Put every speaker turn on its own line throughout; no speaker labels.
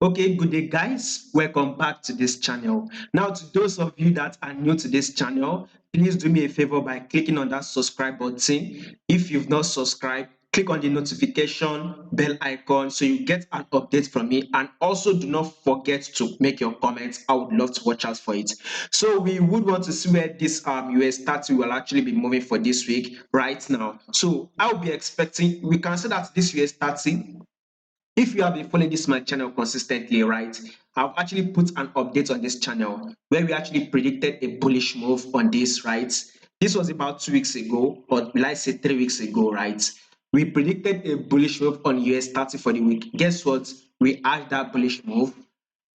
Okay, good day, guys. Welcome back to this channel. Now, to those of you that are new to this channel, please do me a favor by clicking on that subscribe button. If you've not subscribed, click on the notification bell icon so you get an update from me. And also, do not forget to make your comments. I would love to watch out for it. So, we would want to see where this US30 will actually be moving for this week right now. So, I'll be expecting, we can say that this US30, if you have been following this my channel consistently, right, I've actually put an update on this channel where we actually predicted a bullish move on this, right? This was about 2 weeks ago, or will I say 3 weeks ago, right? We predicted a bullish move on US30 for the week. Guess what? We had that bullish move.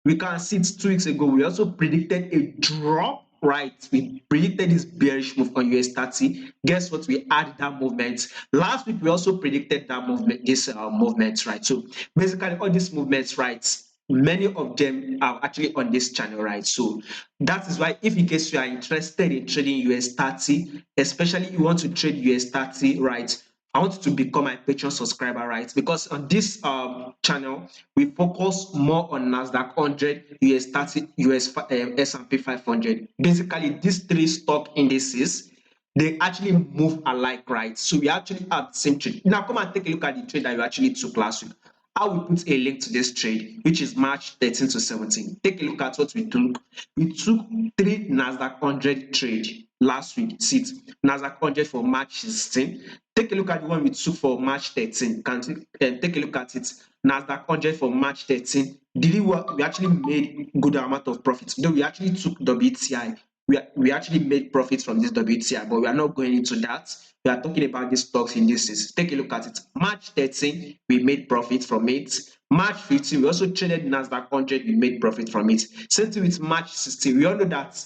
We can see it 2 weeks ago. We also predicted a drop, right? We predicted this bearish move on US30. Guess what? We had that movement. Last week, we also predicted that movement, this movement, right? So basically, all these movements, right? Many of them are actually on this channel, right? So that is why, if in case you are interested in trading US30, especially you want to trade US30, right? I want you to become my Patreon subscriber, right? Because on this channel, we focus more on Nasdaq 100, US30, S&P 500. Basically, these three stock indices, they actually move alike, right? So we actually have the same trade. Now, come and take a look at the trade that you actually took last week. I will put a link to this trade, which is March 13 to 17. Take a look at what we took. We took three Nasdaq 100 trade last week. See it, Nasdaq 100 for March 16. Take a look at the one we took for March 13. Take a look at it. Nasdaq 100 for March 13. Did it work? We actually made good amount of profits. Though we actually took WTI. We actually made profits from this WTI, but we are not going into that. We are talking about these stocks indices. Take a look at it. March 13, we made profit from it. March 15, we also traded Nasdaq 100, we made profit from it. Same thing with March 16. We all know that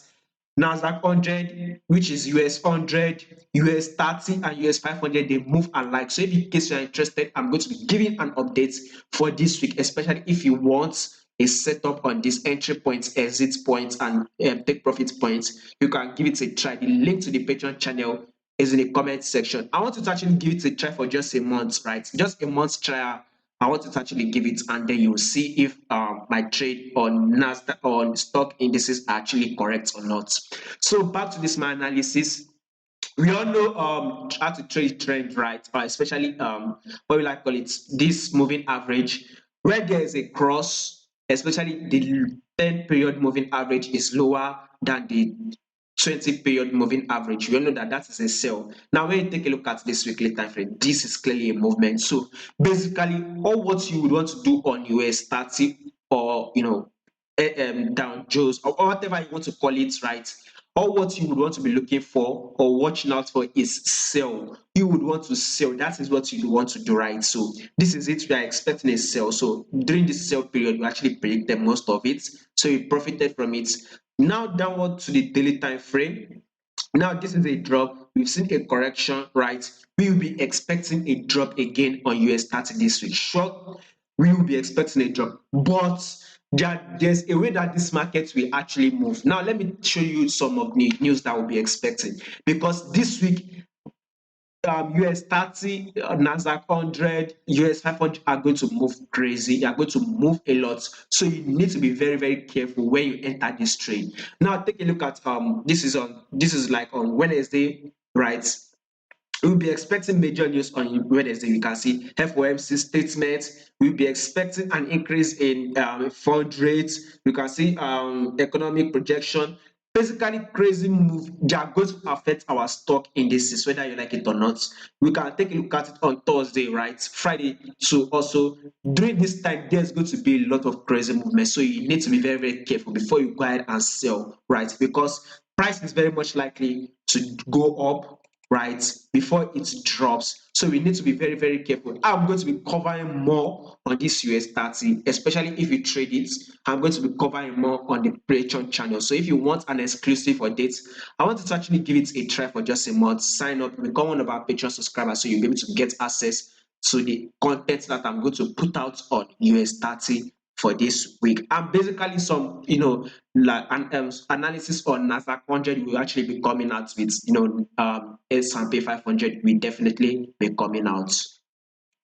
Nasdaq 100, which is US 100, US 30, and US 500, they move alike. So, if in case you are interested, I'm going to be giving an update for this week, especially if you want a setup on these entry points, exit points, and take profit points. You can give it a try. The link to the Patreon channel is in the comment section. I want you to actually give it a try for just a month, right? Just a month's trial. I want you to actually give it, and then you'll see if my trade on Nasdaq on stock indices are actually correct or not. So back to this my analysis. We all know how to trade trend, right? Or especially what we like call it, this moving average, where there is a cross, especially the 10 period moving average is lower than the 20 period moving average. We all know that that is a sell. Now, when you take a look at this weekly time frame, this is clearly a movement. So basically, all what you would want to do on US30, or Dow Jones, or whatever you want to call it, right? All what you would want to be looking for or watching out for is sell. You would want to sell. That is what you want to do, right? So this is it. We are expecting a sell. So during this sell period, we actually predicted most of it. So we profited from it. Now downward to the daily time frame. Now this is a drop. We've seen a correction, right? We will be expecting a drop again on US30 this week. Sure, we will be expecting a drop, but there's a way that this market will actually move. Now, let me show you some of the news that we'll be expecting, because this week US30, Nasdaq 100, US 500 are going to move crazy. They are going to move a lot. So you need to be very, very careful when you enter this trade. Now, take a look at this is like on Wednesday, right? We'll be expecting major news on Wednesday. We can see FOMC statements. We'll be expecting an increase in fund rates. We can see economic projection. Basically, crazy move. They are going to affect our stock indices, whether you like it or not. We can take a look at it on Thursday, right? Friday. So also during this time, there's going to be a lot of crazy movement. So you need to be very, very careful before you go ahead and sell, right? Because price is very much likely to go up, right, before it drops. So we need to be very, very careful. I'm going to be covering more on this US30, especially if you trade it. I'm going to be covering more on the Patreon channel. So if you want an exclusive update, I want you to actually give it a try for just a month. Sign up, become one of our Patreon subscribers, so you'll be able to get access to the content that I'm going to put out on US30 for this week. And basically some, like an analysis on Nasdaq 100 will actually be coming out with, S&P 500 will definitely be coming out.